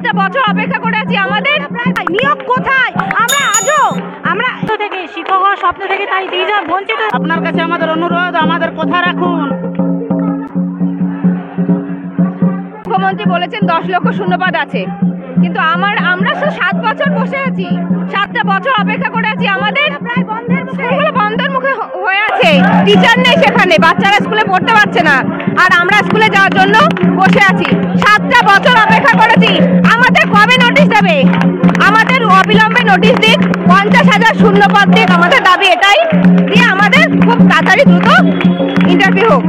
7টা বছর অপেক্ষা করে আছি, আমাদের নিয়োগ কোথায়? আমরা আজও আমরা থেকে শিক্ষক হওয়ার স্বপ্ন থেকে তাই দিয়েছেন বঞ্চিত। আপনার কাছে আমাদের অনুরোধ, আমাদের কথা রাখুন। মুখ্যমন্ত্রী বলেছেন 10 লক্ষ শূন্যপদ আছে, কিন্তু আমরা 7 বছর বসে আছি, 7টা বছর অপেক্ষা করে আছি, আমাদের স্কুলগুলো বন্ধের মুখে হয়ে আছে, টিচার নেই সেখানে, বাচ্চারা স্কুলে পড়তে পারছে না, আর আমরা স্কুলে যাওয়ার জন্য বসে আছি। 7টা বছর অপেক্ষা করেছি, আমাদের কবে নোটিশ দেবে? আমাদের অবিলম্বে নোটিশ দিক, 50,000 শূন্যপদ দিক, আমাদের দাবি এটাই, দিয়ে আমাদের খুব তাড়াতাড়ি দ্রুত ইন্টারভিউ হোক।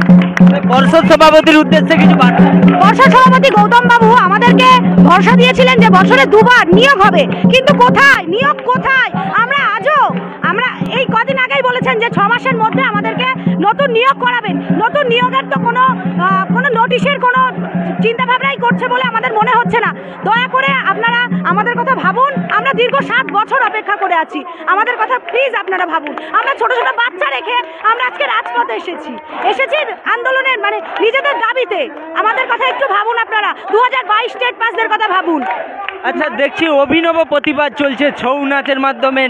পর্ষদ সভাপতির উদ্দেশ্যে কিছু বার্তা। পর্ষদ সভাপতি গৌতম বাবু আমাদেরকে ভরসা দিয়েছিলেন যে বছরে 2 বার নিয়োগ হবে, কিন্তু কোথায় নিয়োগ কোথায়? আমরা আজও এই কদিন আগেই বলেছেন যে 6 মাসের মধ্যে আমাদেরকে নতুন নিয়োগ করাবেন। নতুন নিয়োগের তো কোনো নোটিশের কোনো চিন্তা ভাবনাই করছে বলে আমাদের মনে হচ্ছে না। দয়া করে আপনারা আমাদের কথা ভাবুন, আমরা দীর্ঘ 7 বছর অপেক্ষা করে আছি, আমাদের কথা প্লিজ আপনারা ভাবুন। আমরা ছোট ছোট বাচ্চা রেখে আমরা আজকে রাজপথে এসেছি আন্দোলনের মানে নিজেদের দাবিতে। আমাদের কথা একটু ভাবুন আপনারা, 2022 স্টেট পাসদের কথা ভাবুন। আচ্ছা, দেখছি অভিনব প্রতিবাদ চলছে ছৌ নাচের মাধ্যমে,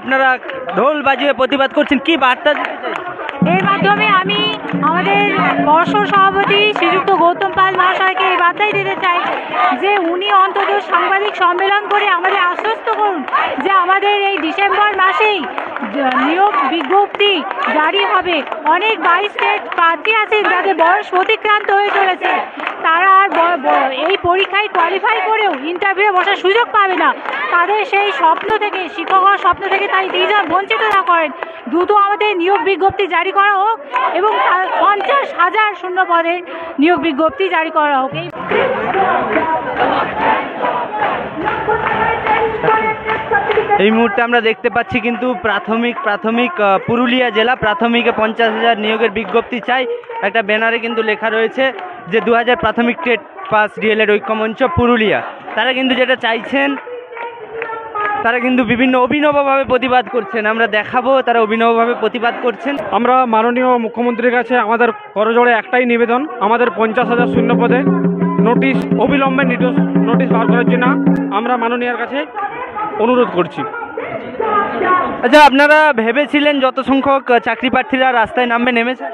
আপনারা ঢোল বাজিয়ে প্রতিবাদ করছেন, কি বার্তা দিতে চাইছেন? এর মাধ্যমে আমি আমাদের পর্ষদ সভাপতি শ্রীযুক্ত গৌতম পাল মহাশয়কে এই বার্তাই দিতে চাই যে উনি অন্তত সাংবাদিক সম্মেলন করে আমাদের আশ্বস্ত করুন যে আমাদের এই ডিসেম্বর মাসেই নিয়োগ বিজ্ঞপ্তি জারি হবে। অনেক 22 স্টেট প্রার্থী আছেন যাদের বয়স অতিক্রান্ত হয়ে চলেছে, তারা আর এই পরীক্ষায় কোয়ালিফাই করেও ইন্টারভিউ বসার সুযোগ পাবে না। তাদের সেই স্বপ্ন থেকে, শিক্ষক হওয়ার স্বপ্ন থেকে তাই দিয়েছেন বঞ্চিত না করেন। দ্রুত আমাদের নিয়োগ বিজ্ঞপ্তি জারি করা হোক এবং 50,000 শূন্য পদের নিয়োগ বিজ্ঞপ্তি জারি করা হোক। এই মুহূর্তে আমরা দেখতে পাচ্ছি কিন্তু প্রাথমিক পুরুলিয়া জেলা প্রাথমিকে 50,000 নিয়োগের বিজ্ঞপ্তি চাই, একটা ব্যানারে কিন্তু লেখা রয়েছে যে 2000 প্রাথমিক টেট পাস ডিএলএড ঐক্যমঞ্চ পুরুলিয়া। তারা কিন্তু যেটা চাইছেন, তারা কিন্তু বিভিন্ন অভিনবভাবে প্রতিবাদ করছেন, আমরা দেখাবো তারা অভিনবভাবে প্রতিবাদ করছেন। আমরা মাননীয় মুখ্যমন্ত্রীর কাছে আমাদের করজোড়ে একটাই নিবেদন, আমাদের 50,000 শূন্য পদে নোটিশ অবিলম্বে নোটিশ বার করার জন্য আমরা মাননীয়ার কাছে অনুরোধ করছি। আচ্ছা, আপনারা ভেবেছিলেন যত সংখ্যক চাকরি প্রার্থীরা রাস্তায় নামবে, নেমেছে?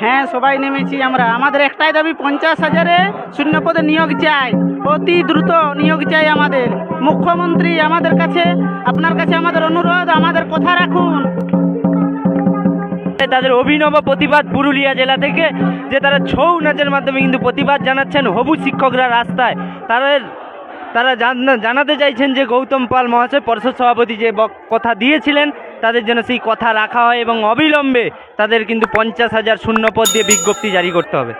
হ্যাঁ, সবাই নেমেছি আমরা। আমাদের একটাই দাবি, 50,000-এ শূন্য পদে নিয়োগ চাই, অতি দ্রুত নিয়োগ চাই আমাদের। মুখ্যমন্ত্রী আমাদের কাছে, আপনার কাছে আমাদের অনুরোধ, আমাদের কথা রাখুন। তাদের অভিনব প্রতিবাদ পুরুলিয়া জেলা থেকে, যে তারা ছৌ নাচের মাধ্যমে কিন্তু প্রতিবাদ জানাচ্ছেন হবু শিক্ষকরা রাস্তায়। তারা জানাতে চাইছেন যে গৌতম পাল মহাশয় পর্ষদ সভাপতি যে কথা দিয়েছিলেন তাদের জন্য সেই কথা রাখা হয় এবং অবিলম্বে তাদের কিন্তু 50,000 শূন্য পদ দিয়ে বিজ্ঞপ্তি জারি করতে হবে।